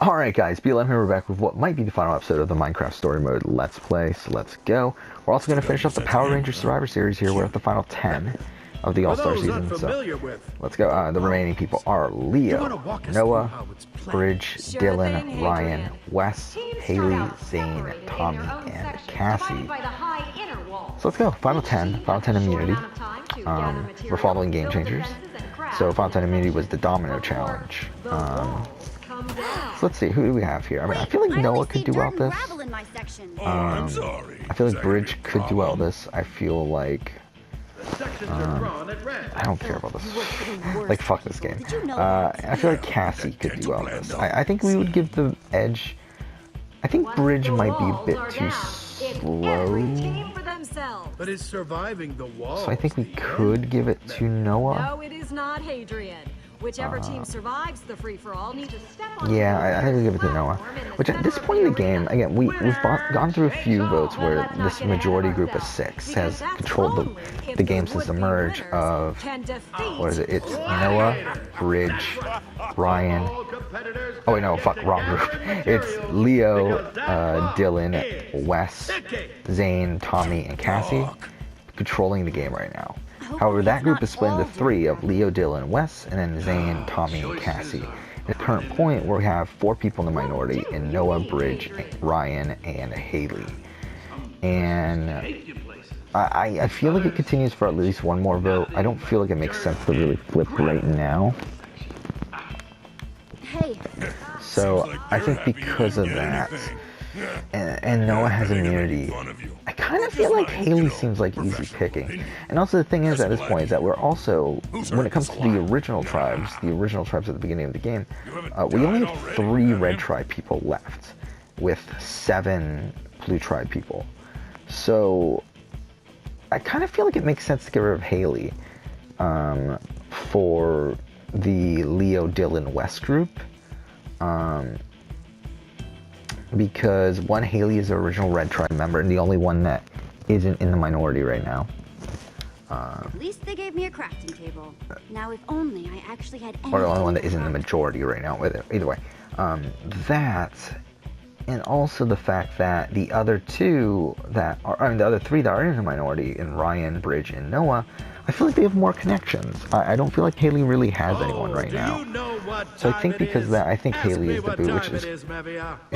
Alright guys, BLM here, we're back with what might be the final episode of the Minecraft Story Mode Let's Play, so let's go. We're also going to finish up the Power Rangers Survivor Series here. We're at the final 10 of the All-Star season, so let's go. The remaining people are Leo, Noah, Bridge, Dylan, Ryan, Wes, Haley, Zane, Tommy, and Cassie. So let's go, final 10 immunity. We're following Game Changers. So final 10 immunity was the Domino Challenge. So let's see, who do we have here? I mean, I feel like Noah could do well this. I feel like Bridge could do well this. I feel like I don't care about this. Like, fuck this game. I feel like Cassie could do well this. I think we would give the edge. I think Bridge might be a bit too slow. But is surviving the wall. So I think we could give it to Noah. No, it is not Hadrian. Whichever team survives the free-for-all needs to step on. Yeah, I think we give it to Noah. Which at this point in the game, again, we've gone through a few votes where this majority group of 6 has controlled the game since the merge of, what is it? It's Noah, Bridge, Ryan. Oh wait, no, fuck, wrong group. It's Leo, Dylan, Wes, Zane, Tommy, and Cassie controlling the game right now. However, that group is split into 3 of Leo, Dylan, Wes, and then Zane, Tommy, and Cassie. At the current point, we have 4 people in the minority in Noah, Bridge, Ryan, and Haley. And I feel like it continues for at least one more vote. I don't feel like it makes sense to really flip right now. So I think because of that, and Noah has immunity, I kind of feel like Haley seems like easy picking. And also the thing is at this point is that we're also, when it comes to the original tribes at the beginning of the game, we only have 3 red tribe people left with 7 blue tribe people. So I kind of feel like it makes sense to get rid of Haley for the Leo, Dylan, West group. Because one, Haley is the original Red Tribe member and the only one that isn't in the minority right now. At least they gave me a crafting table. Now if only I actually had any. Or the only one that isn't in the majority right now with it. Either way. That, and also the fact that the other 2 that are, I mean the other 3 that are in the minority, in Ryan, Bridge, and Noah, I feel like they have more connections. I don't feel like Haley really has anyone right now. So I think because of that, I think Haley is the boot, which is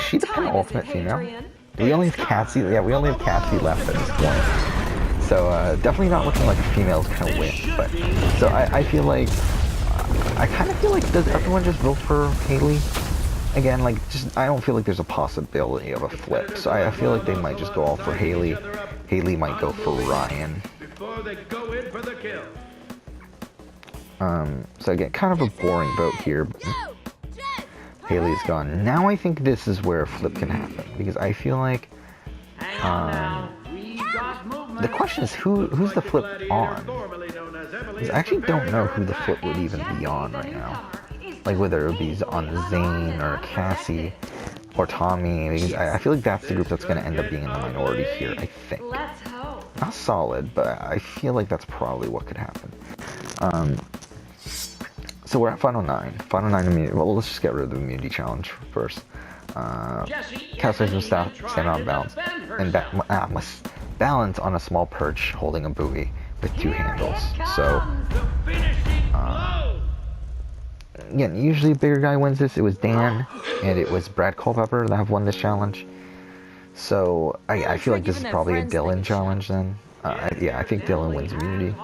she the penultimate female? Do we only have Cassie? Yeah, we only have Cassie left at this point. So definitely not looking like the females gonna win. But so I feel like I kind of feel like, does everyone just vote for Haley? Again, like, just I don't feel like there's a possibility of a flip. So I feel like they might just go all for Haley. Haley might go for Ryan. They go in for the kill. So again, kind of a boring vote here. Haley's gone. Now I think this is where a flip can happen, because I feel like the question is who's the flip on? Because I actually don't know who the flip would even be on right now. Like whether it would be on Zane or Cassie or Tommy, because I feel like that's the group that's going to end up being in the minority here, I think. Not solid, but I feel like that's probably what could happen. So we're at Final 9. Final 9 immunity. Well, let's just get rid of the immunity challenge first. Calculation stand on balance. And must balance on a small perch holding a buoy with 2 handles. So, again, usually a bigger guy wins this. It was Dan, and it was Brad Culpepper that have won this challenge. So, I feel like this is probably a Dylan challenge then. Yeah, I think Dylan wins immunity.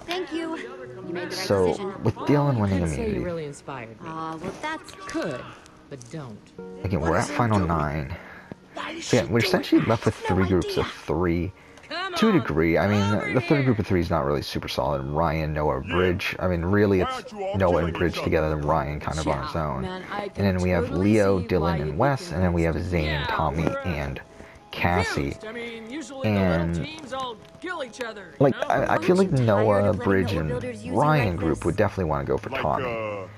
Thank you. You made the right So, decision. with Dylan winning Say you immunity, really inspired me. Well, that's Could, but don't. again, we're at Final 9. So yeah, we're essentially left with 3 groups of 3. To a degree, I mean, the third group of 3 is not really super solid. Ryan, Noah, Bridge. I mean, really, it's Noah and Bridge together, and Ryan kind of on his own. And then we have Leo, Dylan, and Wes, and then we have Zane, Tommy, and Cassie. And like, I feel like Noah, Bridge, and Ryan group would definitely want to go for Tommy.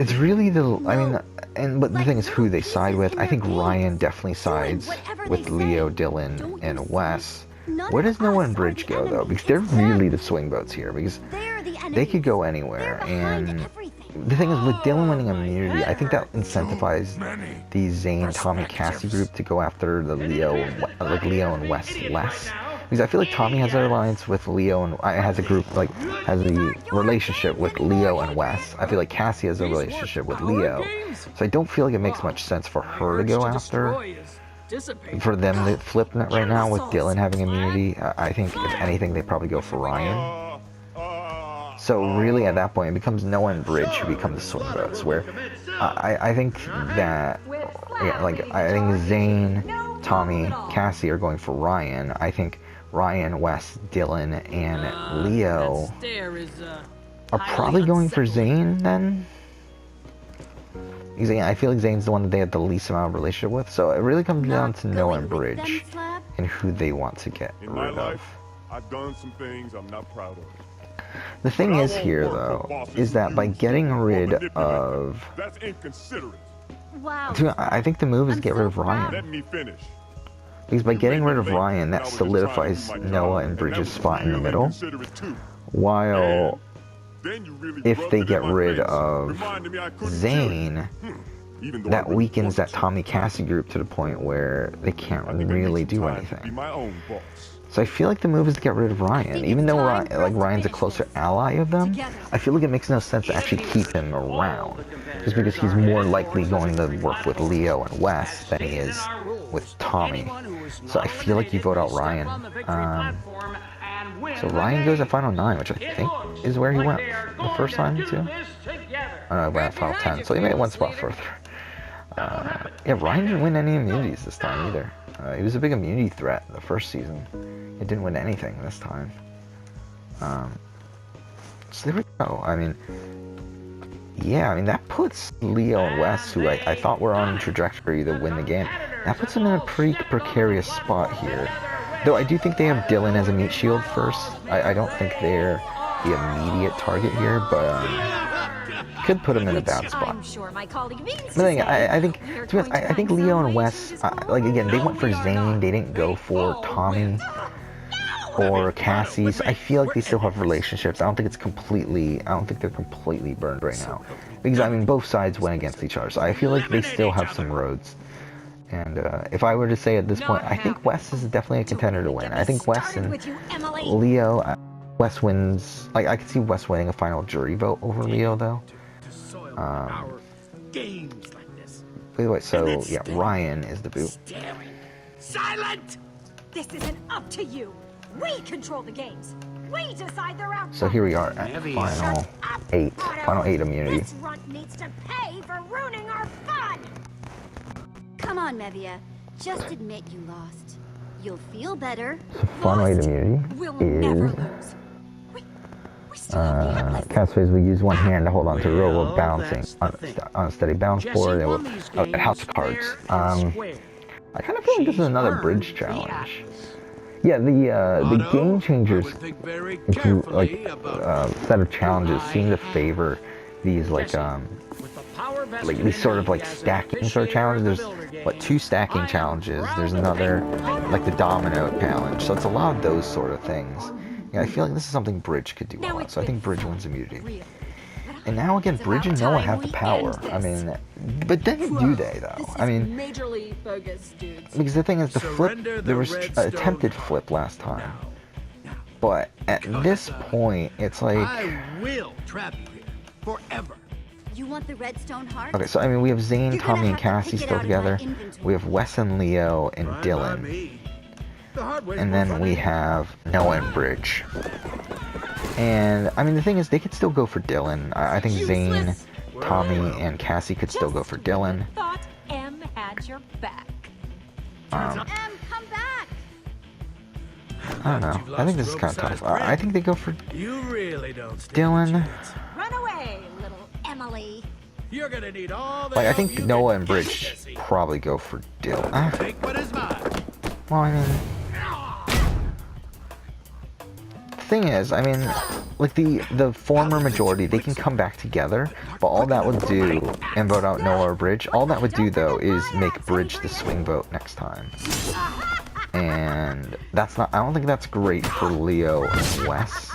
It's really the, I mean, but the thing is who they side with. I think Ryan definitely sides with Leo, Dylan, and Wes. Where does Noah and Bridge go though? Because they're really the swing votes here, because they could go anywhere, and the thing is with Dylan winning immunity, I think that incentivized the Zane, Tommy, Cassie group to go after the Leo and Wes less. Because I feel like Tommy has an alliance with Leo and has a group has a relationship with Leo and Wes. I feel like Cassie has a relationship with Leo, so I don't feel like it makes much sense for her to go after. For them to flip it right now with Dylan having immunity, I think if anything they probably go for Ryan. So really at that point it becomes Noah and Bridge who become the swing votes. Where I think that I think Zane, Tommy, Cassie are going for Ryan. I think Ryan, Wes, Dylan, and Leo are probably going for Zane then. Because I feel like Zane's the one that they have the least amount of relationship with. So it really comes down to Noah and Bridge and who they want to get rid of. I've done some things I'm not proud of. The thing is here though, is that by getting rid of... That's inconsiderate. Wow. I think the move is to get rid of Ryan. Let me finish. Because by getting rid of Ryan, that solidifies Noah and Bridge's spot in the middle. While if they get rid of Zane, that weakens that Tommy Cassie group to the point where they can't really do anything. So I feel like the move is to get rid of Ryan. Even though Ryan's a closer ally of them, I feel like it makes no sense to actually keep him around. Just because he's more likely going to work with Leo and Wes than he is with Tommy. So I feel like you vote out Ryan. So Ryan goes at Final 9, which I think is where he went the first time too. Oh no, he went at Final 10, so he made it one spot further. Yeah, Ryan didn't win any immunities this time either. He was a big immunity threat the first season. He didn't win anything this time. So there we go. I mean, yeah, I mean that puts Leo and Wes, who I thought were on a trajectory to win the game, that puts them in a pretty precarious spot here. Though I do think they have Dylan as a meat shield first. I don't think they're the immediate target here, but could put them in a bad spot. I'm sure my colleague means But I think, to be honest, I think Leo and Wes, again, they went for Zane. They didn't go for Tommy or Cassie. So I feel like they still have relationships. I don't think they're completely burned right now. Because, I mean, both sides went against each other. So I feel like they still have some roads. And if I were to say at this point, I think Wes is definitely a contender to win. I think Wes and Leo, Wes wins. I could see Wes winning a final jury vote over Leo, though. Wait, so yeah, Ryan is the boot. silent. This isn't up to you. We control the games. We decide their outcome. So here we are at Final 8. Final 8 immunity. This runt needs to pay for ruining our fun. Come on, Mevia. Just admit you lost. You'll feel better. So Final 8 immunity We'll never is lose. We still have the Atlas. Castways will use one hand to hold on to a row while balancing on a steady bounce board. They will House of Cards. I kind of feel like this is another bridge challenge. Yeah, the Game Changers set of challenges seem to favor these these sort of stacking sort of challenges. There's 2 stacking challenges. There's another the domino challenge. So it's a lot of those sort of things. Yeah, I feel like this is something Bridge could do a lot. So I think Bridge wins immunity. And now again, Bridge and Noah have the power. I mean, but then do they though? I mean, Majorly bogus dudes. because the thing is, the flip, there was attempted flip last time. But at this point, it's like... I will trap you here forever. You want the redstone heart? Okay, so I mean, we have Zane, You're gonna Tommy, and have to Cassie pick it still out of my together. inventory. We have Wes and Leo and Fine by Dylan. me. The hard way's And more then fun we anyway. have Noah and Bridge. And, I mean, the thing is, they could still go for Dylan. I think Zane, Useless. Tommy, and Cassie could still go for Dylan. Thought M had your back. Come back! I don't know. I think this is kind of tough. I think they go for You really don't stand Dylan. a chance. Run away, little Emily. You're gonna need all the I help think you Noah can and get, Bridge Jesse. probably go for Dylan. Take what is mine. Well, I mean... The thing is, I mean, the former majority, they can come back together, but all that would do, and vote out Noah or Bridge, all that would do, though, is make Bridge the swing vote next time. And that's not, I don't think that's great for Leo and Wes.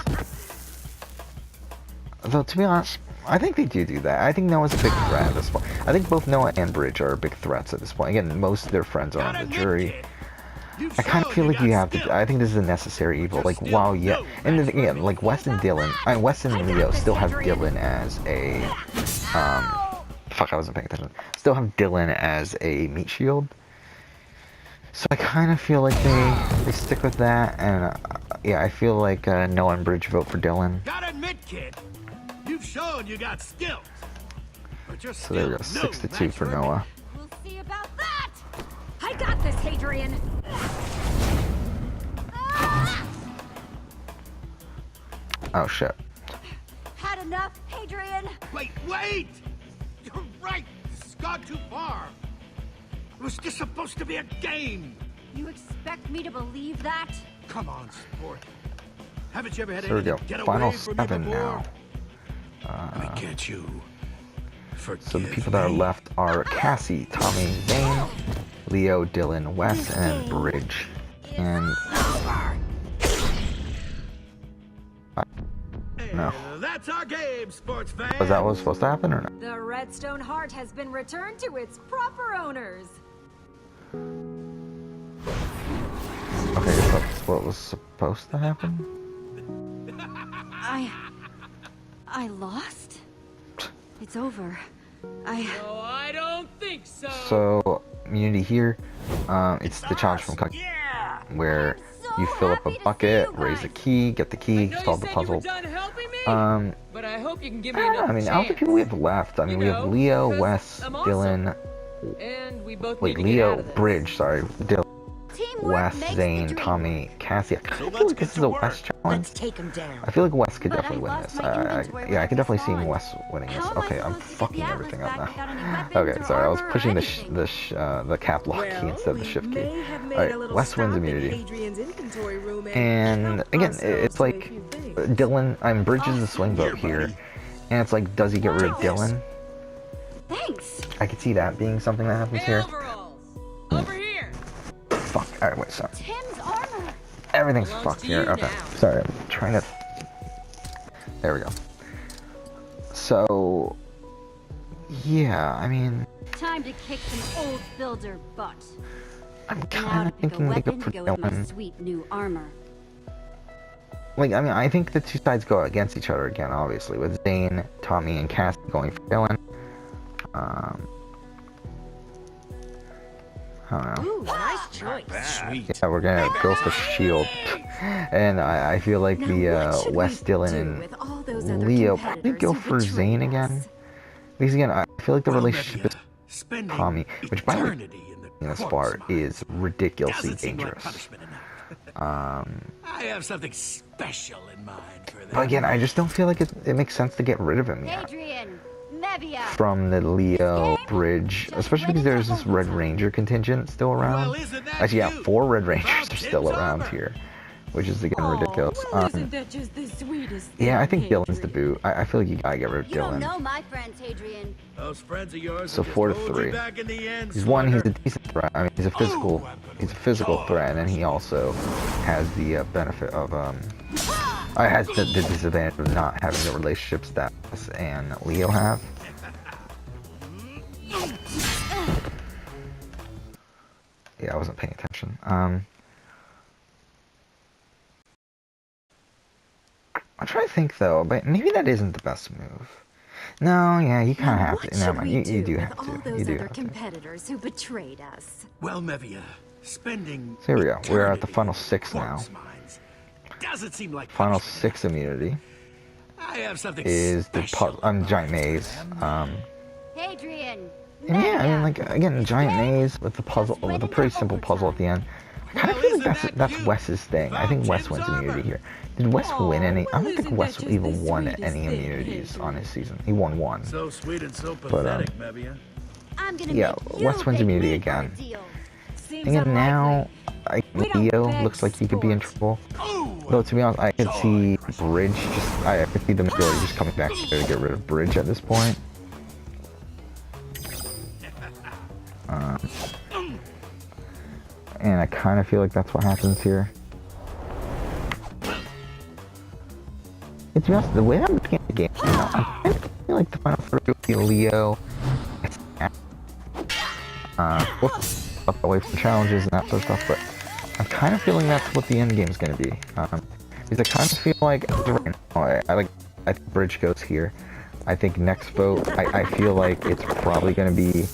Though, to be honest, I think they do that. I think Noah's a big threat at this point. I think both Noah and Bridge are big threats at this point. Again, most of their friends are on the jury. I kind of feel like you have to. I think this is a necessary evil. Like, while and then again, like Wes and Dylan, Wes and Leo still have Dylan as a, fuck, I wasn't paying attention. Still have Dylan as a meat shield. So I kind of feel like they stick with that, and yeah, I feel like Noah and Bridge vote for Dylan. Gotta admit, kid, you've shown you got skills. But you're So there we go, still 6-2 for Noah. We'll see about that. I got this, Hadrian. Oh shit. Had enough, Hadrian? Wait! You're right. This has gone too far. It was just supposed to be a game. You expect me to believe that? Come on, sport. Haven't you ever had So there we anything go. get Final away from you 7 before? now. Why can't you forgive So the people that are me? left are Cassie, Tommy, Zane, Leo, Dylan, Wes, and Bridge. And no. That's our game, sports fans. Was that what was supposed to happen or not? The Redstone Heart has been returned to its proper owners. Okay, so that's what was supposed to happen? I lost? It's over. No, I don't think so. So, immunity here, it's the challenge from Cookie, where you fill up a bucket, raise a key, get the key, solve the puzzle. But I hope you can give me I don't know, another I mean, out of the chance. people we have left, I mean, we have Leo, because Wes, I'm awesome. Dylan, And we both wait, need to get out Leo, of this. Bridge, sorry, Dylan, Teamwork Wes, makes the Zane, dream Tommy, Cassie. I kind So of feel let's like this get is to a work. Wes challenge. Take him down. I feel like Wes could But definitely I win lost this. my inventory Yeah, I when could I definitely was see gone. Wes winning this. How am I Okay, I'm supposed to get the fucking Atlas everything back up without any now. weapons Okay, or sorry, I was armor or pushing anything? the cap lock key instead of the shift key. Alright, Wes wins immunity. And again, it's like Dylan, Bridge is the swing vote here. And it's like, does he get rid of Dylan? Thanks. I could see that being something that happens Hey, here. overalls! Over here! Fuck, alright, wait, sorry. Tim's armor. Everything's Belongs fucked to here. you Okay, now. sorry, I'm trying to... There we go. So... Yeah, I mean... Time to kick some old builder butt. I'm Now kind to of pick a thinking they go weapon for to go with my Dylan. sweet new armor. Like, I mean, I think the two sides go against each other again, obviously, with Zane, Tommy, and Cassie going for Dylan. I don't know. Ooh, nice choice. Sweet. Yeah, we're gonna go for Shield. And I feel like Now, the what should Wes, we Dylan, do and with all those other Leo probably competitors go who for betrayed Zane us? again. Because again, I feel like the Well, relationship Nebula, with spending Tommy, which by the way, eternity in the in this corpse part mine is ridiculously doesn't seem like dangerous. punishment enough. I have something special in mind for them. But again, I just don't feel like it makes sense to get rid of him yet. Hadrian, Mevia. From the Leo Bridge, especially because there's this Red Ranger contingent still around. Well, isn't that Actually, yeah, cute? 4 Red Rangers Bob are Tim's still around armor. here, which is again Aw, ridiculous. well, isn't that just the sweetest Yeah, I thing, think Dylan's the Hadrian? boot. I feel like you gotta get rid of You don't Dylan. know my friends, Hadrian. Those friends of yours So will just 4 to hold you 3. back in the end, He's one. He's a Slugger. decent threat. I mean, he's a physical threat, and he also has the benefit of has the disadvantage of not having the relationships that Wes and Leo have. Yeah, I wasn't paying attention. I'm trying to think though, but maybe that isn't the best move. No, yeah, you kind of Now, have what to. Never should mind. we You do do with have all to. those You do other have to. competitors who betrayed us? Well, Mevia, spending So here we go. We're at the eternity final in 6 now. corpse mines doesn't seem like Final punishment 6 immunity I have something is the special giant in mind maze. for them. Hadrian, And yeah, I mean, Mevia. like again, giant maze with the puzzle, with a pretty simple puzzle at the end. I kind of feel like that's Wes's thing. I think Wes wins immunity here. Did Wes win any? I don't think Wes even won any immunities on his season. He won 1. So sweet and so But, pathetic, Mevia. I'm gonna yeah, make you Wes wins pick immunity me for a again. deal. Seems And now, We don't Leo beg looks like he could be in sport. trouble. Though to be honest, I could see Bridge I could see the majority just coming back here to get rid of Bridge at this point. And I kind of feel like that's what happens here. And to be honest, the way I'm looking at the game, I'm kind of feeling feel like the final three would be Leo. We'll up away from challenges and that sort of stuff, but I'm kind of feeling that's what the end game's gonna be. Because I kind of feel like I think Bridge goes here. I think next vote, I feel like it's probably gonna be.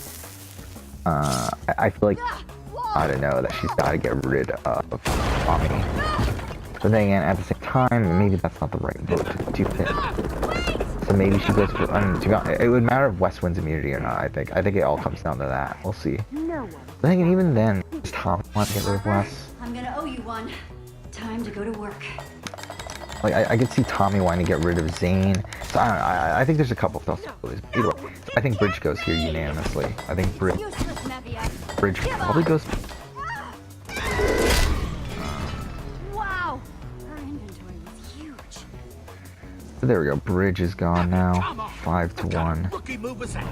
I feel like I don't know that she's got to get rid of Tommy. But then again, at the same time, maybe that's not the right vote to pick. So maybe she goes for. I mean, to be honest, it would matter if Wes wins immunity or not. I think it all comes down to that. We'll see. But then again, even then, does Tommy want to get rid of Wes? I'm gonna owe you one. Time to go to work. Like I could see Tommy wanting to get rid of Zane. So I don't know. I think there's a couple of possibilities. Either way, so I think Bridge goes here unanimously. I think Bridge probably goes. Wow, her inventory was huge. So there we go. Bridge is gone now. 5-1. Rookie move was that?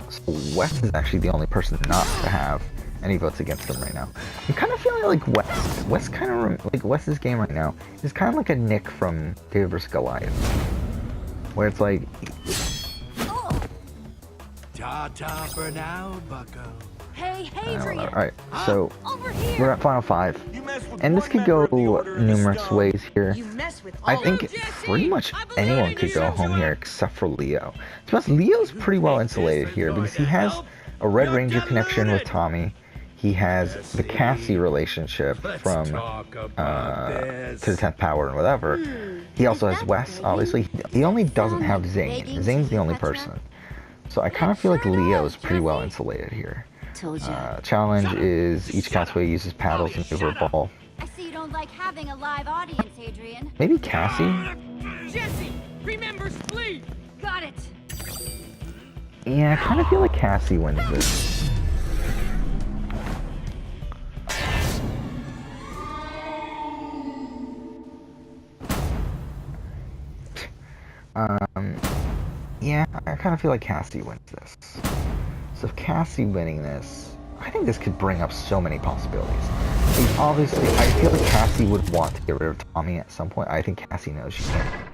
So Wes is actually the only person not to have any votes against him right now. I'm kind of feeling like Wes kind of like Wes's game right now is kind of like a Nick from David vs. Goliath, where it's like. Ta-ta for now, bucko. Hey, I don't know. Hadrian. All right, so Over here. we're at final 5, You mess with and this one could go member of the order and it's numerous gone. ways here. You mess with I all think of Jesse, pretty much I believe anyone in could you, go home Joel. here except for Leo. To be honest, Leo's pretty well insulated here because he has a Red Ranger connection with Tommy. He has the Cassie relationship from To the 10th Power and whatever. He also has Wes, obviously. He only doesn't have Zane. Zane's the only person. So I kind of feel like Leo is pretty well insulated here. Told you. Challenge is each castaway uses paddles and move a ball. I see you don't like having a live audience, Hadrian. Maybe Cassie? Jesse, remember Splee. Got it. Yeah, I kind of feel like Cassie wins this. Yeah, I kind of feel like Cassie wins this. So if Cassie winning this, I think this could bring up so many possibilities. Like, obviously, I feel like Cassie would want to get rid of Tommy at some point. I think Cassie knows she can't.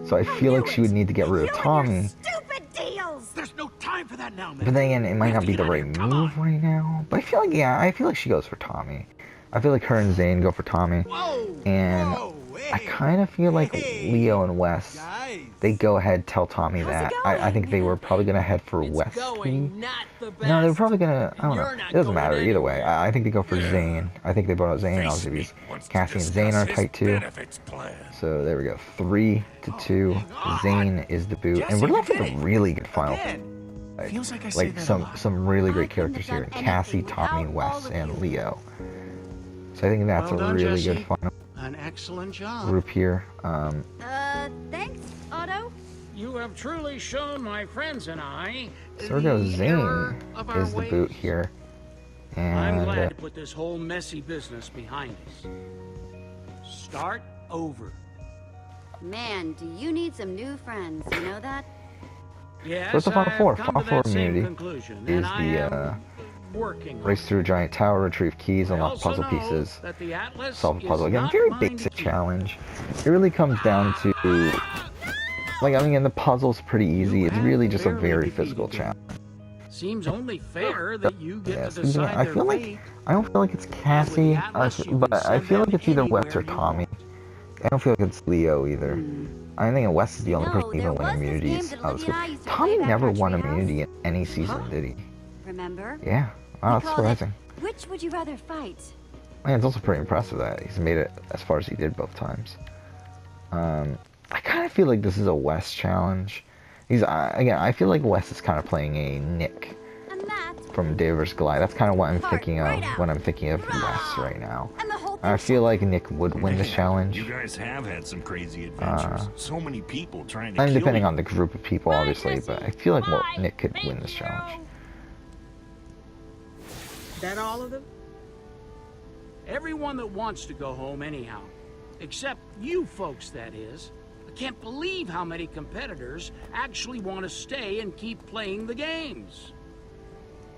So I feel like she would need to get rid of Tommy. Stupid deals! There's no time for that now, man. But then again, it might not be the right move right now. But I feel like, yeah, I feel like she goes for Tommy. I feel like her and Zane go for Tommy. Whoa, And whoa, I hey, kind of feel like hey, Leo and Wes, guys. they go ahead, tell Tommy that. I think they were probably going to head for It's Wes. going not the best. No, they were probably going to, I don't know. You're not It doesn't going matter either way. anywhere. I think they go for Zane. I think they brought out Zane, obviously, because Cassie and Zane are tight too. So there we go. 3-2. Zane is the boot. And we're left with a really good final. Feels like I say Like that a some lot. really great characters here. Cassie, Tommy, Wes, and Leo. So I think that's Well a done, really Jesse. good final An excellent job. group here. Thanks, Otto. You have truly shown my friends and I So we go the Zane error of our is the boot ways. here. I'm And glad to put this whole messy business behind us. Start over. Man, do you need some new friends? You know that? Yes, So it's the Final I've Four. come Final to Four that same immunity conclusion, is and I the am working on race it. through a giant tower, retrieve keys, I unlock also puzzle know pieces, that the Atlas solve a is puzzle. Again, not very mine basic to keep. challenge. It really comes down to, like, I mean, the puzzle's pretty easy. It's really just a very physical challenge. Seems only fair that you get Yes, to decide I their feel fate. I don't feel like it's Cassie, but I feel like it's either Wes or Tommy. I don't feel like it's Leo either. I think Wes is the only No, person even there win was this game immunities. that Olivia and I used to play Tommy back never at our won treehouse. immunity in any season, did he? Remember? Yeah. Wow, that's We called it, surprising. Which would you rather fight? Man, it's also pretty impressive that he's made it as far as he did both times. I kind of feel like this is a Wes challenge. Again, I feel like Wes is kind of playing a Nick And that. from David vs. Goliath. That's kind of what I'm Part thinking of right out. when I'm thinking of Wes right now. And the whole I thing. feel like Nick would win this You challenge. guys have had some crazy adventures. So many people trying to I mean, kill depending you. on the group of people, obviously, but I feel like Nick could win this challenge. That all of them? Everyone that wants to go home anyhow. Except you folks, that is. I can't believe how many competitors actually want to stay and keep playing the games.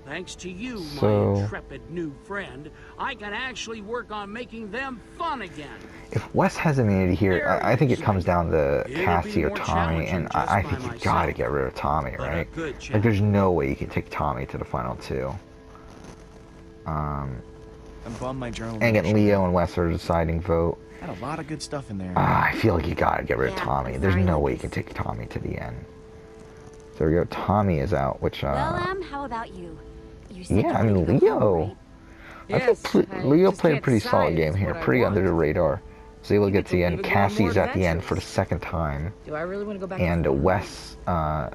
thanks to you, So- my intrepid new friend, I can actually work on making them fun again. If Wes has immunity here, I think it comes down to Cassie or Tommy, and I think you gotta get rid of Tommy, right? Like, there's no way you can take Tommy to the final two. I'm bummed my journal. And again, Leo and Wes are deciding vote. Had a lot of good stuff in there. I feel like you gotta get rid of Yeah, Tommy. There's sorry, no way you Lucas. can take Tommy to the end. So there we go. Tommy is out, which Well, how about you? You said yeah, you I mean, wanted to go home, Leo. right? I think Leo played a pretty solid game here, pretty under the radar. Was able to get to the end. Cassie's at the end for the second time, Do I really want to go back? and Wes got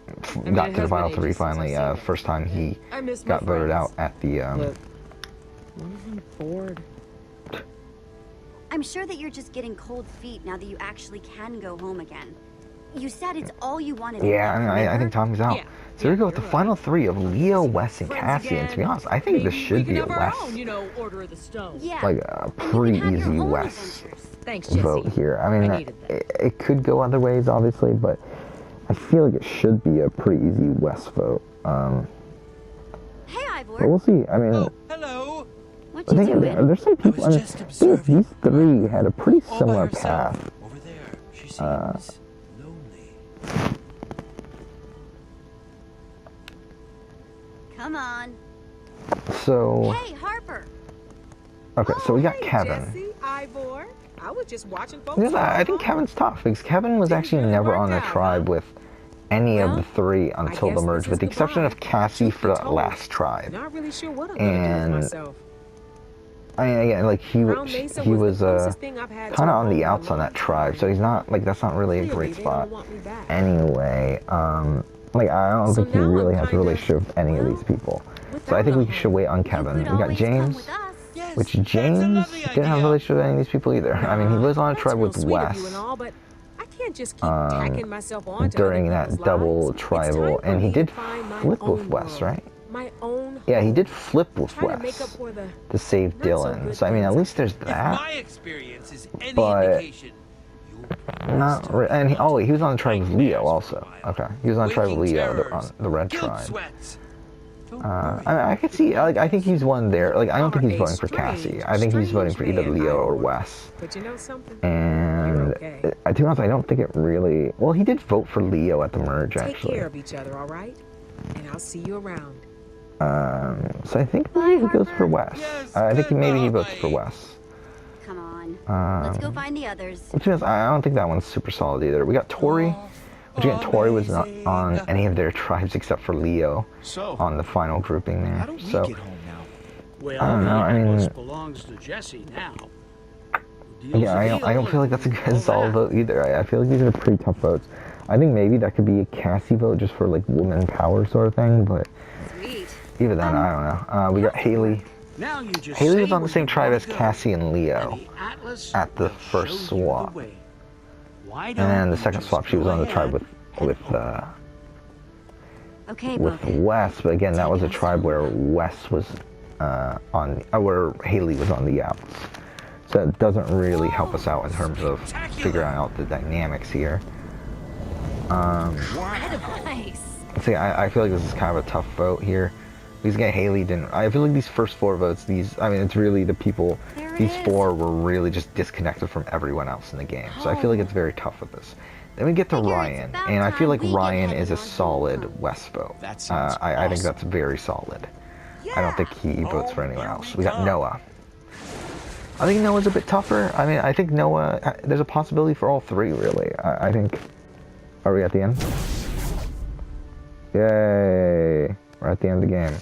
to the final three finally. First time he I miss my got voted friends. out at the. Look, what if I'm bored? I'm sure that you're just getting cold feet now that you actually can go home again. You said it's all you wanted. in Yeah, life, I think remember? Tommy's out. Yeah. So here we go with the You're final three of Leo, Wes, and Friends Cassie. And to be again. honest, I think this Maybe should we be can a have our Wes, own, Order of the Stone. Yeah. like a And you pretty can have your easy own Wes adventures. Thanks, Jesse. vote here. I mean, I needed that. it could go other ways, obviously, but I feel like it should be a pretty easy Wes vote. Hey, Ivor. But we'll see. I mean, Oh, Hello. What I you think doing? there's some people. I mean, just I think these three had a pretty All by similar herself. path. Over there. She seems lonely. Come on. So Hey, Harper. okay, so we got Hey, Kevin. Jesse, Ivor. I was just watching folks. Because I think Kevin's tough because Kevin was actually really never on the worked out, tribe huh? with any of Well, the three until guess the merge, this with the is exception goodbye. of Cassie for Truth the be told, last tribe. Not really sure what I'm And- gonna do with myself. I mean, again, like he Crown was Mesa he was the closest thing I've had to kind of a on home the in a outs on long that tribe, time. so he's not like that's not really a Clearly, great they spot. don't want me back. Anyway, like I don't So think he now I'm really has a kinda, relationship with any of well, these people. So I without think a we home. should wait on Kevin. You We could got always come James, with us. Yes, which that's a James lovely didn't have a idea. relationship with any of these people either. I mean, he was on a That's tribe real with sweet of you Wes and all, but I can't just keep tacking myself on to during other that people's double lives. It's tribal, time for and he me to did find my flip with own Wes, world, right? My own Yeah, he home. did flip with Try to make up Wes for the to save not so Dylan. good So I mean, at things. least there's If that. my experience is any But- indication, you'll Not re- and he, oh, he was on the tribe with Leo also. Okay, he was on the tribe with Waking Leo on terrors, the red guilt tribe. sweats. Don't I worry. mean, I could see, like, I think he's one there. Like, I don't think he's voting for Strange, Cassie. I think he's voting for either strange man, Leo or Ivor. Wes. But you know something? And You're okay. to be honest, I don't think it really. Well, he did vote for Leo at the merge, Take actually. care of each other, all right? And I'll see you around. So I think maybe he goes for Wes. Yes, I think maybe he goodbye. votes for Wes. Come on. Let's go Um, find the others. Which means I don't think that one's super solid either. We got Tori. Which again, Tori was not on any of their tribes except for Leo So, on the final grouping there. how do we So get home now? Well, I don't know, I Nicholas mean- belongs to Jesse now. yeah, I don't feel like that's a good solid vote either. I feel like these are pretty tough votes. I think maybe that could be a Cassie vote just for like woman power sort of thing, but Sweet. even then, I don't know. We got Haley. Now you just Haley say was on the where same you tribe wanna as go, Cassie and Leo. and the Atlas at the will first show you the swap. way. Why And don't then the you second just swap, she was go on the tribe ahead with Okay, with Book. Wes, but again, that was a tribe where Wes was where Haley was on the outs. So it doesn't really help us out in terms of figuring out the dynamics here. Nice. See, I feel like this is kind of a tough vote here. Because again, Haley didn't. I feel like these first four votes, I mean, it's really the people. There it These is. four were really just disconnected from everyone else in the game. So I feel like it's very tough with this. Then we get to Figure it's Ryan, about and I feel time like we get Ryan is a heading on solid home. West vote. That sounds I think awesome. that's very solid. I don't think he votes for anyone else. We got come. Noah. I think Noah's a bit tougher. I mean, I think Noah. There's a possibility for all three, really. I think. Are we at the end? Yay! We're at the end of the game.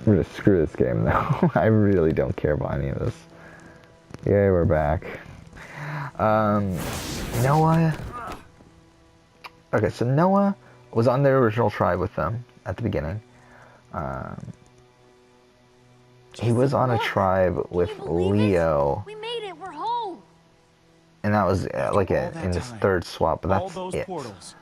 I'm gonna screw this game now. I really don't care about any of this. Yay, we're back. Noah. Okay, so Noah was on their original tribe with them at the beginning. He was on a tribe with Can you believe it? Leo, We made it. We're home. and that was like All that in this time. third swap, but All that's those it. portals.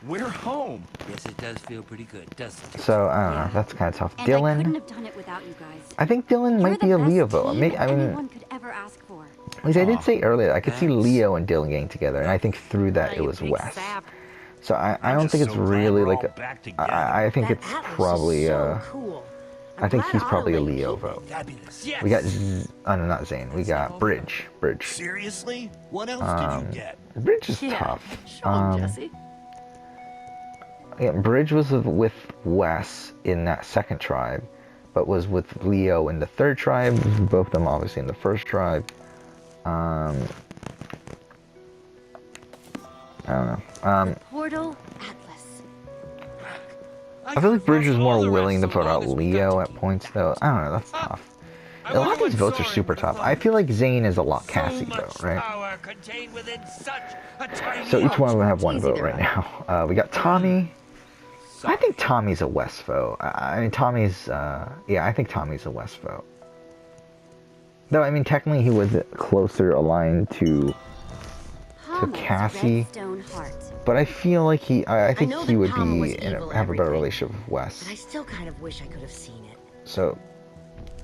We're home. Yes, it does feel pretty good, doesn't it? So I don't know. That's kind of tough. And I couldn't Dylan. have done it without you guys. I think Dylan You're might the be a best Leo vote. team I mean, anyone could ever ask for. at least I did say earlier, I could see Thanks. Leo and Dylan getting together, and I think through that it You was big Wes. sap. So I I'm don't just think it's so glad really we're like all back together. I think That it's atlas is probably so cool. I think I'm he's glad probably a Otto let Leo keep it. vote. Fabulous. Yes. We got no, not Zane. We got Bridge. Seriously? What else did you get? Bridge is Yeah, tough. show 'em, Jesse. Yeah, Bridge was with Wes in that second tribe, but was with Leo in the third tribe. Both of them obviously in the first tribe. I don't know. Portal Atlas. I feel like Bridge was more willing to put out Leo at points, though. I don't know. That's tough. A lot of these votes are super tough. I feel like Zane is a lot Cassie though, right? Power contained within such a tiny So each one of them have It's one easy vote to right write. now. We got Tommy. I think Tommy's a West vote. I mean, Tommy's, yeah, I think Tommy's a West vote. Though, I mean, technically he was closer aligned to Hamlet's Cassie. Redstone Heart. But I feel like I think know he that would Palmer was be, evil have a better everything. relationship with Wes. But I still kind of wish I could have seen it. So,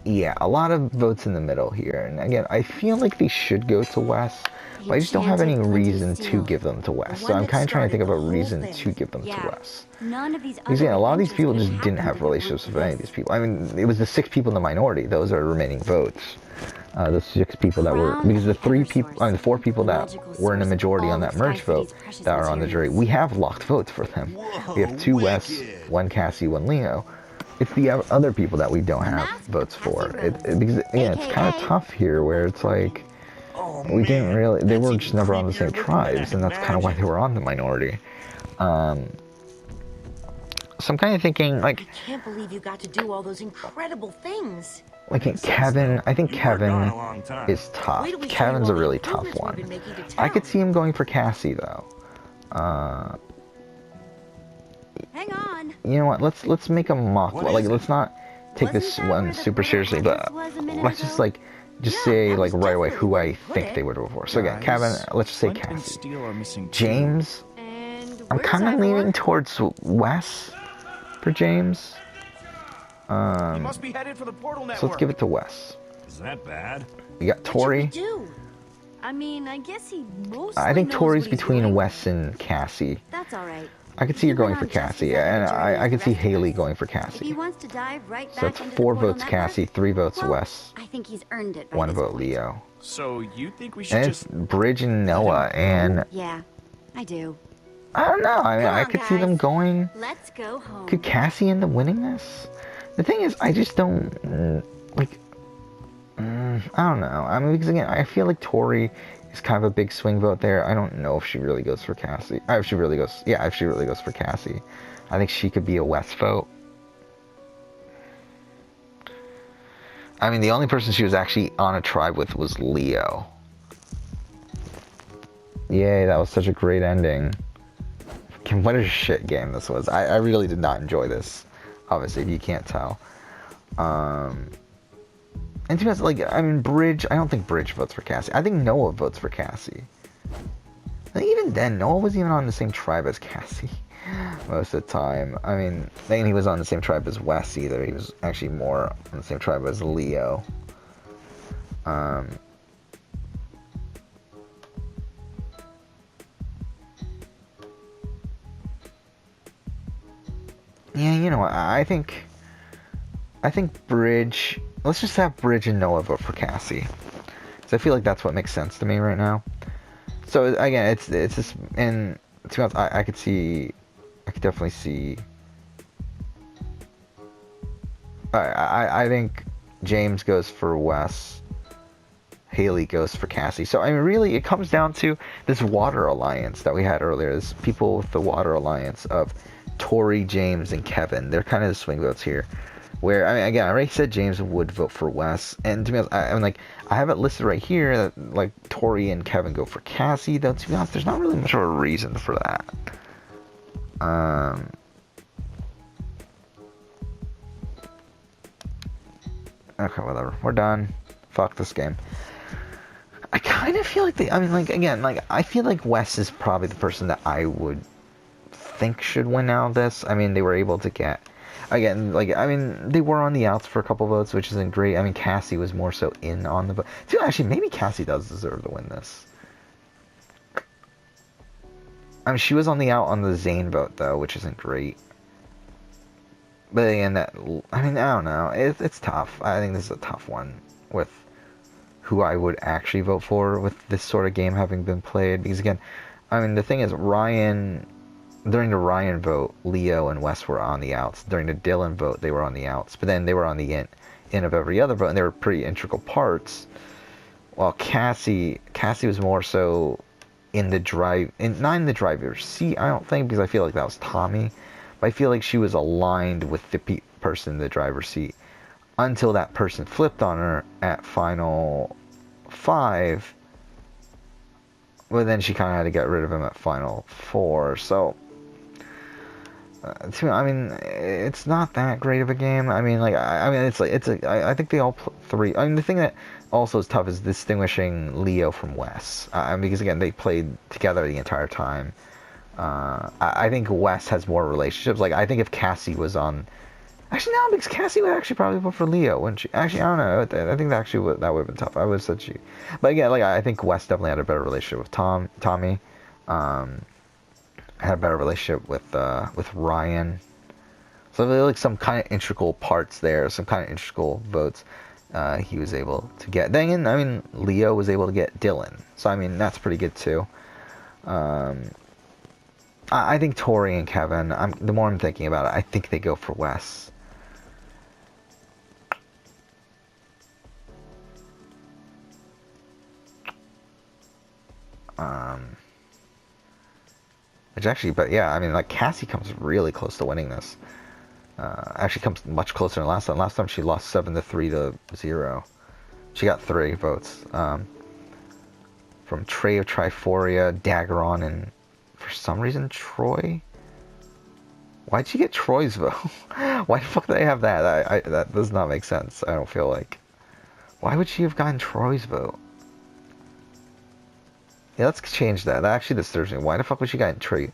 yeah, a lot of votes in the middle here. And again, I feel like they should go to Wes. But I just don't have any Enchanted reason Flinty to Steel. give them to Wes. The So one I'm that kind of trying to think of a started the whole reason thing. to give them Yeah. to Wes. None of these Because other yeah, a lot of these adventures people would just have didn't happened have if it weren't relationships for with any of this. these people. I mean, it was the 6 people in the minority. Those are remaining votes. The 6 people that were, Crown because the of 3 Eversource, people, I mean, the 4 people the that magical were in the source of majority all on that of merge Sky vote City's precious that are on the jury, materials. we have locked votes for them. We have 2 Wes, wicked. 1 Cassie, 1 Leo. It's the other people that we don't have mask votes of for. Cassie Rose, Because, again, it's kind of AKA tough here where it's like, Oh, we didn't man, really, they that's were even just never on the creepier same looking than tribes, I and that's kind of why they imagined. were on the minority. So I'm kind of thinking, like, I can't believe you got to do all those incredible things. Kevin, I think You were Kevin gone a long time. is tough. Wait till we show you Kevin's all a the really tough improvements we've one. been making to I could town. see him going for Cassie though. Hang on. You know what? Let's make a mock. What Like is let's not take Wasn't this that one where the super portal seriously, but atlas was a minute let's just ago? like just Yeah, say that like was right away definitely who where I you put think it. they would vote for. So again, Guys, Kevin, let's just say Flint and Cassie. Steel are missing too. James, And I'm where's kind of Ivor? leaning towards Wes for James. He must be headed for the portal network. So let's give it to Wes. Is that bad? We got What should Tori. we do? I mean, I guess he mostly I think knows Tori's what he's between doing. Wes and Cassie. That's all right. I could see He her going went for on just as Cassie, epic a and journey I as could the see rest of Haley us. going for If he Cassie. wants to dive right So back that's into 4 the portal votes network, Cassie, 3 votes well, Wes, I think he's earned it by 1 this vote point. Leo. So you think we should And it's just... Bridge and Noah, and Yeah, I do. I don't know. I mean, Come I on, could see them guys. going. Let's go home. Could Cassie end up winning this? The thing is, I just don't like. I don't know. I mean, because again, I feel like Tori is kind of a big swing vote there. I don't know if she really goes for Cassie. If she really goes, yeah, if she really goes for Cassie, I think she could be a West vote. I mean, the only person she was actually on a tribe with was Leo. Yay, that was such a great ending. What a shit game this was. I really did not enjoy this. Obviously, if you can't tell. And to be honest, like, I mean, Bridge, I don't think Bridge votes for Cassie. I think Noah votes for Cassie. And even then, Noah wasn't even on the same tribe as Cassie most of the time. I mean, then he was on the same tribe as Wes either. He was actually more on the same tribe as Leo. Yeah, you know what? I think Bridge. Let's just have Bridge and Noah vote for Cassie, because I feel like that's what makes sense to me right now. So again, it's just, and to be honest, I could definitely see. I think James goes for Wes. Haley goes for Cassie. So I mean, really, it comes down to this water alliance that we had earlier. This people with the water alliance of Tori, James, and Kevin. They're kind of the swing votes here. Where, I mean, again, I already said James would vote for Wes. And to be honest, I mean, like, I have it listed right here that, like, Tori and Kevin go for Cassie. Though, to be honest, there's not really much of a reason for that. Okay, whatever. We're done. Fuck this game. I kind of feel like I mean, like, again, like, I feel like Wes is probably the person that I would think should win out of this. I mean, they were able to get, again, like, I mean, they were on the outs for a couple votes, which isn't great. I mean, Cassie was more so in on the vote. Dude, actually, maybe Cassie does deserve to win this. I mean, she was on the out on the Zane vote though, which isn't great. But again, I mean, I don't know. It's tough. I think this is a tough one with who I would actually vote for with this sort of game having been played. Because again, I mean, the thing is, during the Ryan vote, Leo and Wes were on the outs. During the Dylan vote, they were on the outs. But then they were on the in of every other vote, and they were pretty integral parts. While Cassie was more so in the not in the driver's seat, I don't think, because I feel like that was Tommy. But I feel like she was aligned with the person in the driver's seat until that person flipped on her at final 5. Well, then she kind of had to get rid of him at final 4. So, I mean, it's not that great of a game. I mean, like, I think they all three. I mean, the thing that also is tough is distinguishing Leo from Wes, because again, they played together the entire time. I think Wes has more relationships. Like, I think if Cassie was on, actually no, because Cassie would actually probably vote for Leo, wouldn't she? Actually, I don't know. I think that actually that would have been tough. I would have said she, but again, like, I think Wes definitely had a better relationship with Tommy. Had a better relationship with Ryan. So there like some kind of integral parts there, some kind of integral votes he was able to get. Then again, I mean, Leo was able to get Dylan, so I mean that's pretty good too. I think Tori and Kevin. The more I'm thinking about it, I think they go for Wes. Which actually, but yeah, I mean, like, Cassie comes really close to winning this. Actually comes much closer than last time. Last time she lost 7-3 to 0. She got 3 votes. From Trey of Triforia, Daggeron, and for some reason, Troy? Why'd she get Troy's vote? Why the fuck did they have that? That does not make sense, I don't feel like. Why would she have gotten Troy's vote? Yeah, let's change that. That actually disturbs me. Why the fuck would she get Trey?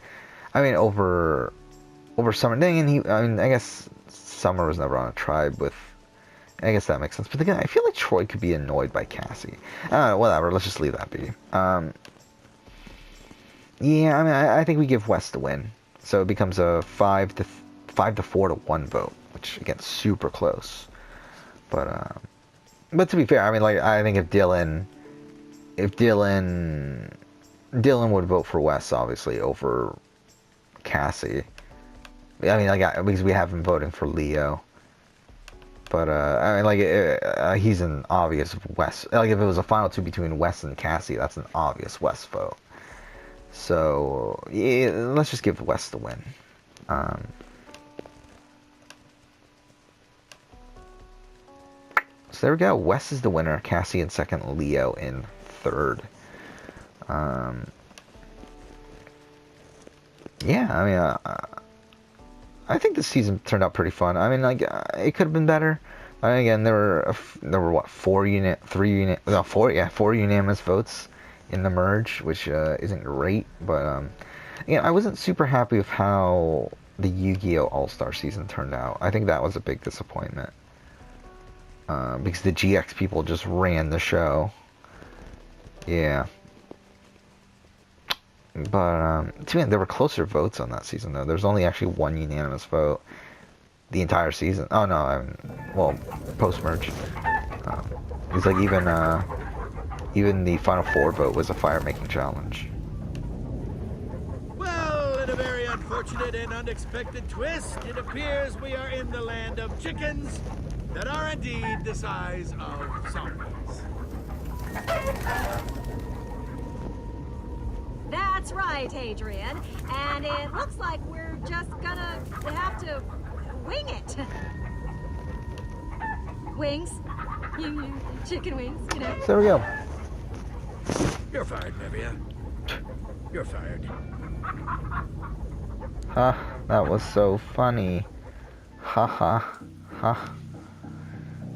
I mean, over Summer. And I mean, I guess Summer was never on a tribe with. I guess that makes sense. But again, I feel like Troy could be annoyed by Cassie. Whatever. Let's just leave that be. Yeah, I mean, I think we give Wes the win, so it becomes a 5 to 4 to 1 vote, which again, super close. But to be fair, I mean, like, I think if Dylan would vote for Wes, obviously, over Cassie. I mean, like, because we have him voting for Leo. But, I mean, like, he's an obvious Wes. Like, if it was a final 2 between Wes and Cassie, that's an obvious Wes vote. So, yeah, let's just give Wes the win. So there we go. Wes is the winner. Cassie in second. Leo in third. Yeah, I mean, I think this season turned out pretty fun. I mean, like, it could have been better. I mean, again, there were what, 4 unanimous votes in the merge, which isn't great. But yeah, I wasn't super happy with how the Yu-Gi-Oh! All-Star season turned out. I think that was a big disappointment. Because the GX people just ran the show. Yeah. But, there were closer votes on that season, though. There's only actually 1 unanimous vote the entire season. Oh, no, well, post-merge. It's like even the Final 4 vote was a fire-making challenge. Well, in a very unfortunate and unexpected twist, it appears we are in the land of chickens that are indeed the size of zombies. That's right, Adrian. And it looks like we're just gonna have to wing it. Wings. Chicken wings, you know. So there we go. You're fired, Nevia. You're fired. That was so funny. Ha ha. Ha.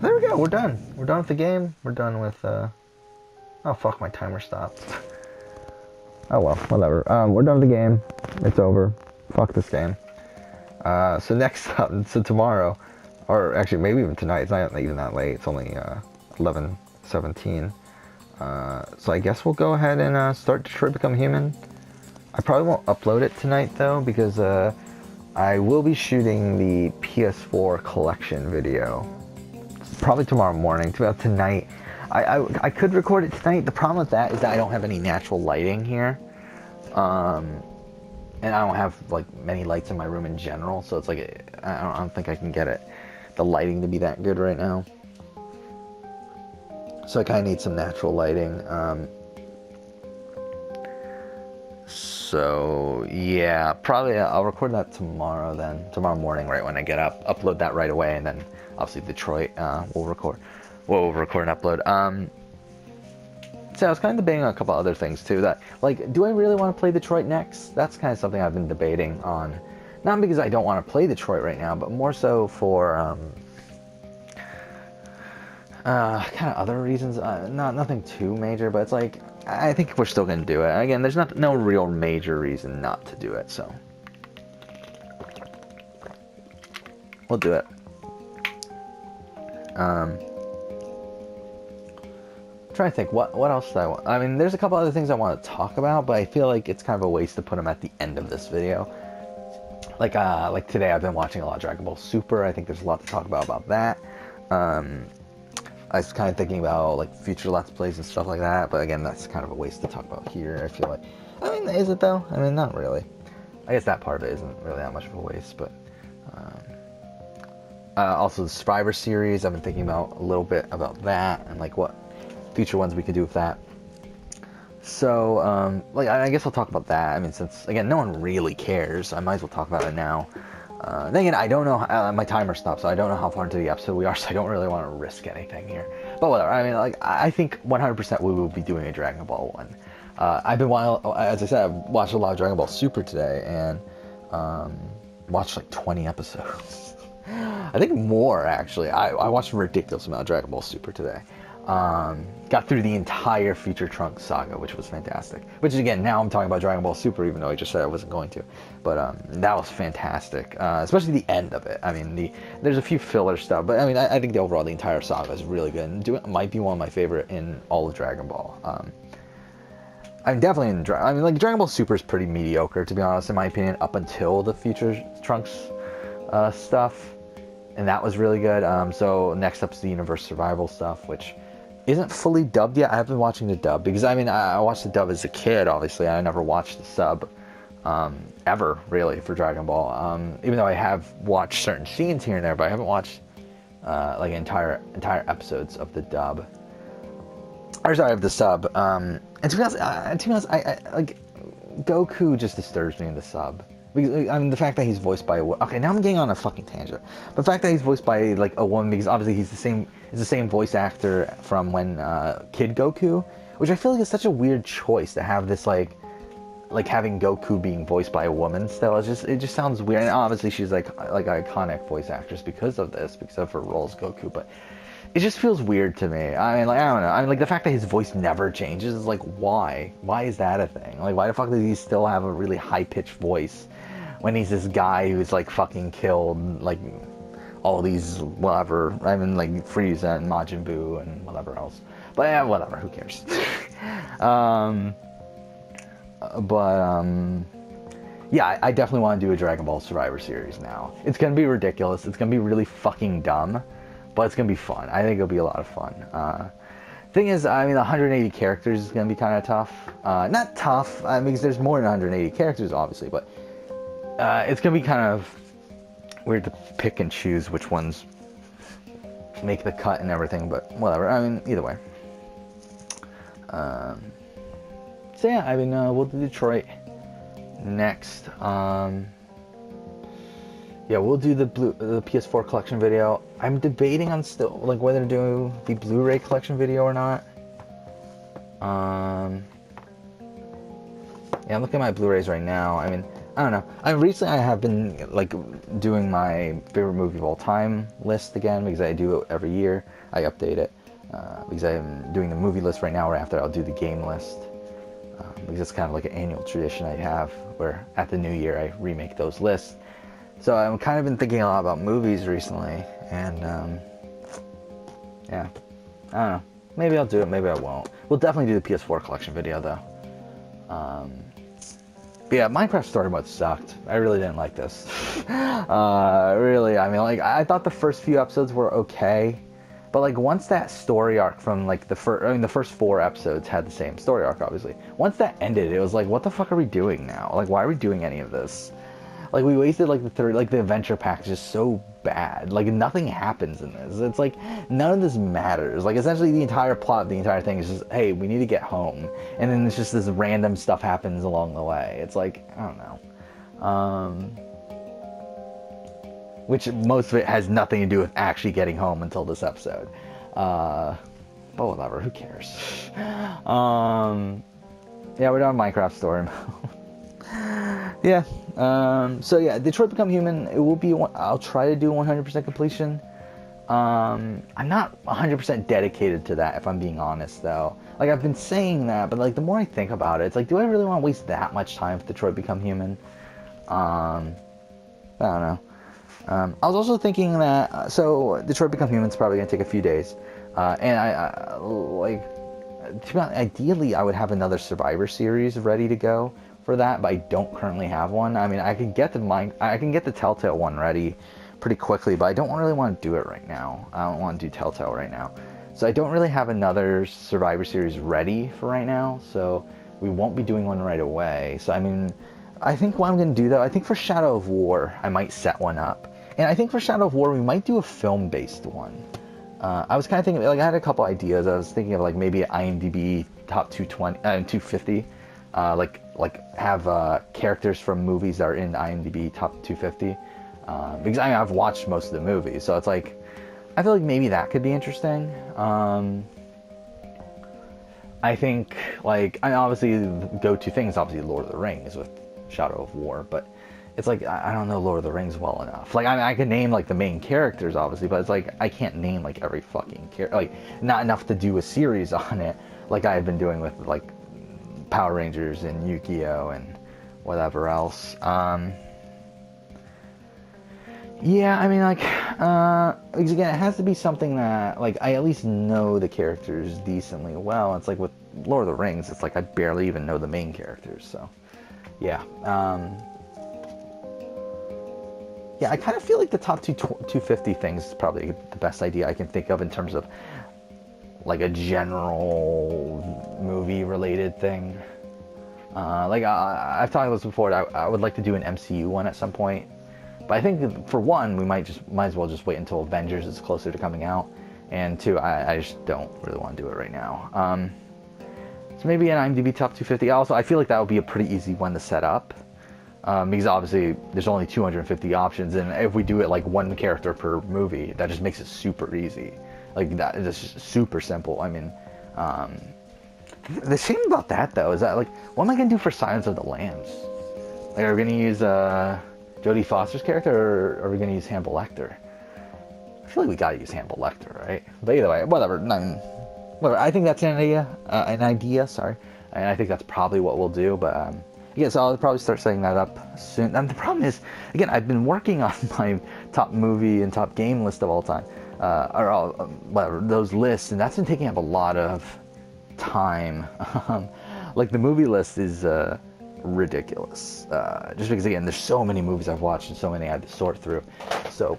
There we go, we're done. We're done with the game. We're done with, oh fuck, my timer stopped. Oh well, whatever. We're done with the game. It's over. Fuck this game. So next up, so tomorrow, or actually maybe even tonight, it's not even that late, it's only 11:17. So I guess we'll go ahead and start Detroit Become Human. I probably won't upload it tonight though, because I will be shooting the PS4 collection video. Probably tomorrow morning. Tonight, I could record it tonight. The problem with that is that I don't have any natural lighting here, and I don't have like many lights in my room in general. So it's like I don't think I can get the lighting to be that good right now. So I kind of need some natural lighting. So yeah, probably I'll record that tomorrow morning, right when I get up, upload that right away, and then obviously Detroit we'll record and upload. So I was kind of debating on a couple other things too, that like, do I really want to play Detroit next? That's kind of something I've been debating on, not because I don't want to play Detroit right now, but more so for kind of other reasons. Nothing too major, but it's like, I think we're still going to do it. Again, there's no real major reason not to do it, so we'll do it. I'm trying to think, what else do I want? I mean, there's a couple other things I want to talk about, but I feel like it's kind of a waste to put them at the end of this video. Like today, I've been watching a lot of Dragon Ball Super. I think there's a lot to talk about that. I was kind of thinking about like future Let's Plays and stuff like that, but again, that's kind of a waste to talk about here, I feel like. I mean, is it though? I mean, not really. I guess that part of it isn't really that much of a waste, but also the Survivor series, I've been thinking about a little bit about that and like what future ones we could do with that. So like I guess I'll talk about that. I mean, since again no one really cares, I might as well talk about it now. Then again, I don't know, my timer stopped, so I don't know how far into the episode we are, so I don't really want to risk anything here. But whatever, I mean, like, I think 100% we will be doing a Dragon Ball one. As I said, I've watched a lot of Dragon Ball Super today, and watched like 20 episodes. I think more, actually. I watched a ridiculous amount of Dragon Ball Super today. Got through the entire Future Trunks saga, which was fantastic. Which is, again, now I'm talking about Dragon Ball Super, even though I just said I wasn't going to. But that was fantastic, especially the end of it. I mean, there's a few filler stuff, but I mean, I think the entire saga is really good. And it might be one of my favorite in all of Dragon Ball. I'm definitely in Dragon Ball Super is pretty mediocre, to be honest, in my opinion, up until the Future Trunks stuff. And that was really good. So next up is the Universe Survival stuff, which isn't fully dubbed yet. I have been watching the dub because I mean I watched the dub as a kid. Obviously, I never watched the sub ever really for Dragon Ball. Even though I have watched certain scenes here and there, but I haven't watched like entire episodes of the dub. Or sorry, of the sub. And to be honest, I like Goku just disturbs me in the sub. Because, I mean, the fact that he's voiced by okay, now I'm getting on a fucking tangent. But the fact that he's voiced by like a woman, because obviously he's the same voice actor from when Kid Goku, which I feel like is such a weird choice to have this like having Goku being voiced by a woman still. It just sounds weird. And obviously she's like an iconic voice actress because of this, because of her role as Goku. But it just feels weird to me. I mean, like, I don't know. I mean, like, the fact that his voice never changes is like, why? Why is that a thing? Like, why the fuck does he still have a really high-pitched voice when he's this guy who's, like, fucking killed, like, all these, whatever. I mean, like, Frieza and Majin Buu and whatever else. But, yeah, whatever. Who cares? Yeah, I definitely want to do a Dragon Ball Survivor series now. It's going to be ridiculous. It's going to be really fucking dumb. But it's going to be fun. I think it'll be a lot of fun. Thing is, I mean, 180 characters is going to be kind of tough. Not tough, because there's more than 180 characters, obviously, but it's going to be kind of weird to pick and choose which ones make the cut and everything, but whatever. I mean, either way. So yeah, I mean, we'll do Detroit next. Yeah, we'll do the PS4 collection video. I'm debating on still like whether to do the Blu-ray collection video or not. Yeah, I'm looking at my Blu-rays right now. I mean, I don't know. Recently I have been like doing my favorite movie of all time list again, because I do it every year. I update it because I'm doing the movie list right now. Or after I'll do the game list, because it's kind of like an annual tradition I have, where at the new year I remake those lists. So I've kind of been thinking a lot about movies recently, and yeah, I don't know. Maybe I'll do it, maybe I won't. We'll definitely do the PS4 collection video though. Yeah, Minecraft story mode sucked. I really didn't like this. Really, I mean, like, I thought the first few episodes were okay, but like once that story arc from like the first 4 episodes had the same story arc, obviously. Once that ended, it was like, what the fuck are we doing now? Like, why are we doing any of this? Like, we wasted like the adventure pack is just so bad. Like, nothing happens in this. It's like, none of this matters. Like, essentially the entire plot, the entire thing is just, hey, we need to get home. And then it's just this random stuff happens along the way. It's like, I don't know. Which most of it has nothing to do with actually getting home until this episode. But whatever, who cares? Yeah, we're done Minecraft story mode. Yeah. So yeah, Detroit Become Human. It will be. I'll try to do 100% completion. I'm not 100% dedicated to that, if I'm being honest, though. Like, I've been saying that, but like the more I think about it, it's like, do I really want to waste that much time with Detroit Become Human? I don't know. I was also thinking that so Detroit Become Human is probably gonna take a few days, and I like. To be honest, ideally, I would have another Survivor series ready to go for that, but I don't currently have one. I mean, I can get the Telltale one ready pretty quickly, but I don't really want to do it right now. I don't want to do Telltale right now, so I don't really have another Survivor series ready for right now. So we won't be doing one right away. So I mean, I think what I'm going to do though, I think for Shadow of War, I might set one up, and I think for Shadow of War, we might do a film-based one. I was kind of thinking, like, I had a couple ideas. I was thinking of like maybe an IMDb top 250, like have characters from movies that are in IMDb top 250. Because I mean, I've watched most of the movies, so it's like I feel like maybe that could be interesting. I think like obviously the go-to thing is obviously Lord of the Rings with Shadow of War, but it's like I don't know Lord of the Rings well enough. Like, I mean, I can name like the main characters obviously, but it's like I can't name like every fucking character. Like, not enough to do a series on it, like I've been doing with like Power Rangers and Yu-Gi-Oh and whatever else. Yeah, I mean, like, because again, it has to be something that like I at least know the characters decently well. It's like with Lord of the Rings, it's like I barely even know the main characters. So, yeah. Yeah, I kind of feel like the top 250 things is probably the best idea I can think of in terms of like a general movie-related thing. Like I've talked about this before. I would like to do an MCU one at some point, but I think for one, we might as well just wait until Avengers is closer to coming out, and two, I just don't really want to do it right now. So maybe an IMDb top 250. Also, I feel like that would be a pretty easy one to set up. Because obviously there's only 250 options, and if we do it like one character per movie, that just makes it super easy. Like, that is just super simple. I mean, the shame about that though is that, like, what am I gonna do for Silence of the Lambs? Like, are we gonna use Jodie Foster's character, or are we gonna use Hannibal Lecter? I feel like we gotta use Hannibal Lecter, right? But either way, whatever. Whatever. I think that's an idea. Sorry, and I think that's probably what we'll do. But yeah, so I'll probably start setting that up soon. And the problem is, again, I've been working on my top movie and top game list of all time, or all, whatever, those lists, and that's been taking up a lot of time. Like, the movie list is ridiculous, just because, again, there's so many movies I've watched and so many I had to sort through. So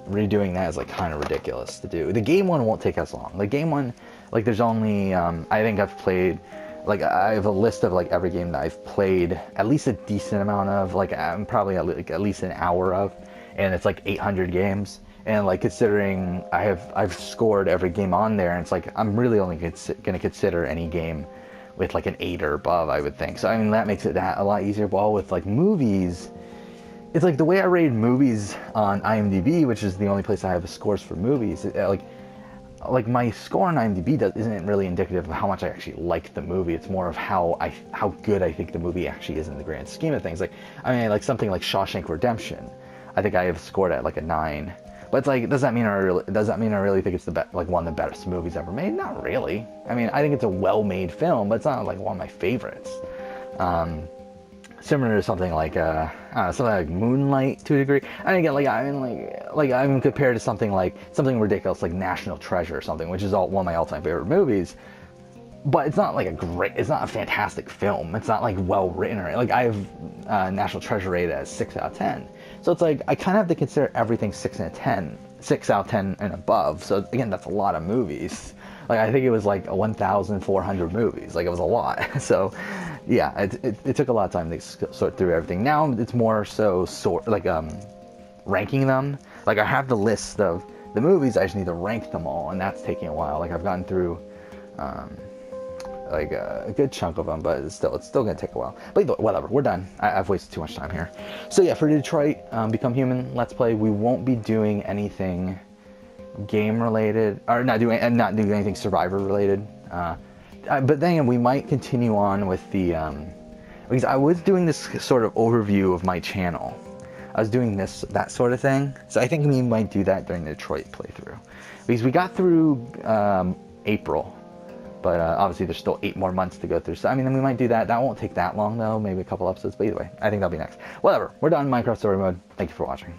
redoing that is like kind of ridiculous to do. The game one won't take as long. The game one, like, there's only I think I've played, like, I have a list of like every game that I've played at least a decent amount of, like, I'm probably at least an hour of, and it's like 800 games. And like, considering I've scored every game on there, and it's like I'm really only gonna consider any game with like an 8 or above, I would think. So I mean, that makes it that a lot easier. While with like movies, it's like the way I rate movies on IMDb, which is the only place I have scores for movies. Like my score on IMDb isn't really indicative of how much I actually like the movie. It's more of how good I think the movie actually is in the grand scheme of things. Like, I mean, like something like Shawshank Redemption, I think I have scored at like a 9. But it's like, does that mean I really think it's like one of the best movies ever made? Not really. I mean, I think it's a well-made film, but it's not like one of my favorites. Similar to something like Moonlight to a degree. And again, I mean, compared to something ridiculous like National Treasure or something, which is one of my all-time favorite movies. but it's not like it's not a fantastic film. It's not like well written or like I have National Treasure rated as 6 out of 10. So it's like I kind of have to consider everything 6 out of 10 and above. So again, that's a lot of movies. Like I think it was like 1,400 movies. Like it was a lot. So yeah, it took a lot of time to sort through everything. Now it's more so ranking them. Like I have the list of the movies. I just need to rank them all, and that's taking a while. Like I've gotten through like a good chunk of them, but it's still gonna take a while. But whatever, we're done. I've wasted too much time here. So yeah, for Detroit Become Human Let's Play, we won't be doing anything game related, or not doing anything Survivor related. But then again, we might continue on with the because I was doing this sort of overview of my channel. I was doing that sort of thing. So I think we might do that during the Detroit playthrough, because we got through April. But obviously there's still 8 more months to go through. So I mean, we might do that. That won't take that long though. Maybe a couple episodes. But either way, I think that'll be next. Whatever. We're done Minecraft Story Mode. Thank you for watching.